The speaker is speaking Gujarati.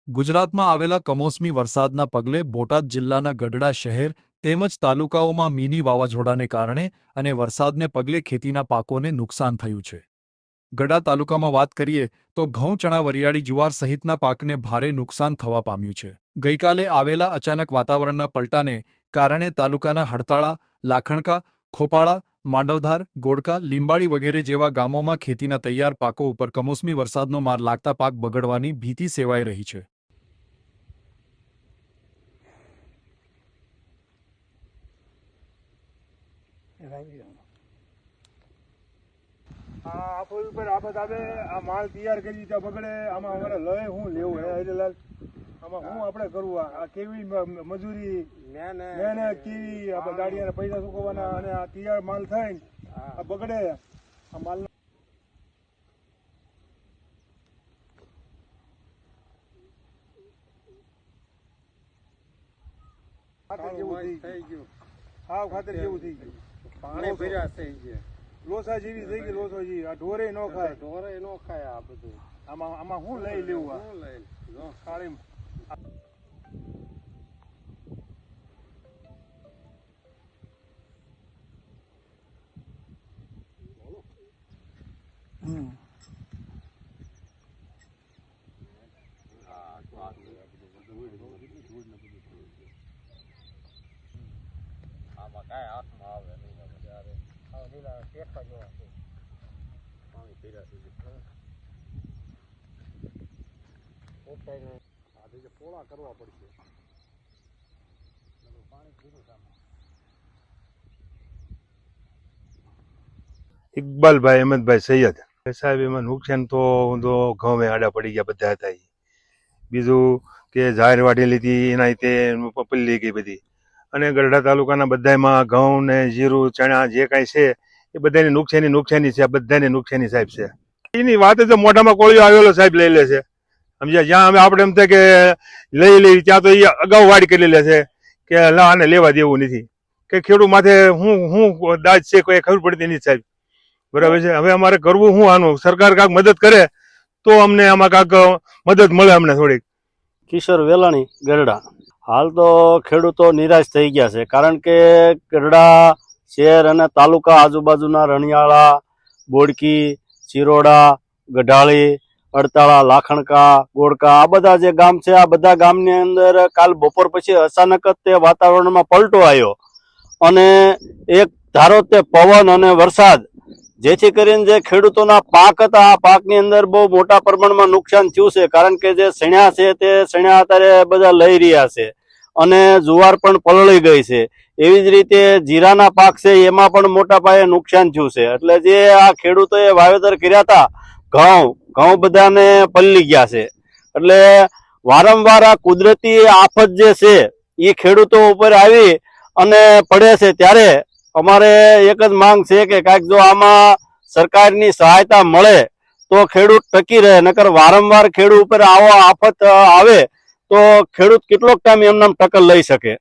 ગુજરાતમાં આવેલા કમોસમી વરસાદના પગલે બોટાદ જિલ્લાના ગઢડા શહેર તેમજ તાલુકાઓમાં મિની વાવાઝોડાને કારણે અને વરસાદને પગલે ખેતીના પાકોને નુકસાન થયું છે. ગઢડા તાલુકામાં વાત કરીએ તો ઘઉં, ચણા, વરિયાળી, જુવાર સહિતના પાકને ભારે નુકસાન થવા પામ્યું છે. ગઈકાલે આવેલા અચાનક વાતાવરણના પલટાને કારણે તાલુકાના હડતાળા, લાખણકા, ખોપાળા, માંડવધાર, ગોળકા, લીંબાળી વગેરે જેવા ગામોમાં ખેતીના તૈયાર પાકો ઉપર કમોસમી વરસાદનો માર લાગતા પાક બગડવાની ભીતિ સેવાઈ રહી છે. આફત ઉપર આફત આવે, આ માલ તૈયાર કરી ત્યાં બગડે, આમાં અમારે લય હું લેવું હે હરિલાલ, આમાં હું આપણે કરવું? આ કેવી મજૂરી મહેનત કેવી, આપણે ગાડીના પૈસા ચૂકવવાના અને આ તૈયાર માલ થઈને આ બગડે. આ માલ ખાતર જેવું થઈ ગયું, હાવ ખાતર જેવું થઈ ગયું, પાણી ભર્યા થઈ ગયા, લોસા જેવી થઈ ગઈ, લોસો જેવી. આ ઢોરે નો ખાય, ઢોરે નો ખાય. આ બધું આમાં શું લઈ લેવું? આ શું લઈ કાળી આમાં કાંઈ હાથમાં આવે નહીં. ત્યારે લીલા ટેકા જેવા છે, પાણી પીરા સુધી આજે પોળા કરવા પડશે. પાણી પીરું સામે. ઇકબાલભાઈ અહેમદભાઈ સૈયદ સાહેબ, એમાં નુકસાન તો ઘઉં આડા પડી ગયા બધા હતા. બીજું કે જાહેર વાઢેલી હતી એના રીતે પપલી ગઈ બધી. અને ગઢડા તાલુકાના બધામાં ઘઉં ને જીરું, ચણા જે કાંઈ છે એ બધાની નુકસાની છે. બધાને નુકસાની સાહેબ છે. એની વાત જ મોઢામાં કોળિયો આવેલો સાહેબ લઈ લે છે. સમજ્યા? જ્યાં અમે આપણે એમ થાય કે લઈ ત્યાં તો એ અગાઉ વાડ કરી લે છે કે આને લેવા દેવું નથી, કે ખેડૂત માથે હું દાજ છે કોઈ ખબર પડતી નથી સાહેબ. બરાબર છે. હવે અમારે કરવું શું આનું? સરકાર કાંઈક મદદ કરે તો અમને આમાં કાંઈક મદદ મળે અમને થોડીક. કિશોર વેલાણી, ગઢડા. હાલ તો ખેડૂતો નિરાશ થઈ ગયા છે, કારણ કે ગઢડા શહેર અને તાલુકા આજુબાજુના રણિયાળા, બોડકી, ચિરોડા, ગઢાળી, અડતાળા, લાખણકા, ગોળકા આ બધા જે ગામ છે, આ બધા ગામની અંદર કાલ બપોર પછી અચાનક જ તે વાતાવરણમાં પલટો આવ્યો અને એક ધારો તે પવન અને વરસાદ, જેથી કરીને જે ખેડૂતોના પાક હતા આ પાકની અંદર બહુ મોટા પ્રમાણમાં નુકસાન થયું છે. કારણ કે જે સણ્યા છે તે સણ્યા અત્યારે બધા લઈ રહ્યા છે અને જુવાર પણ પલળી ગઈ છે. એવી જ રીતે જીરાના પાક છે એમાં પણ મોટા પાયે નુકસાન થયું છે. એટલે જે આ ખેડૂતોએ વાવેતર કર્યા હતા ઘઉં બધાને પલળી ગયા છે. એટલે વારંવાર આ કુદરતી આફત જે છે એ ખેડૂતો ઉપર આવી અને પડે છે. ત્યારે અમારે એક જ માંગ છે કે કાંઈક જો આમાં સરકારની સહાયતા મળે તો ખેડૂત ટકી રહે. નકર વારંવાર ખેડૂત ઉપર આવો આફત આવે તો ખેડૂત કેટલોક ટાઈમ એમનામ ટક્કર લઈ શકે.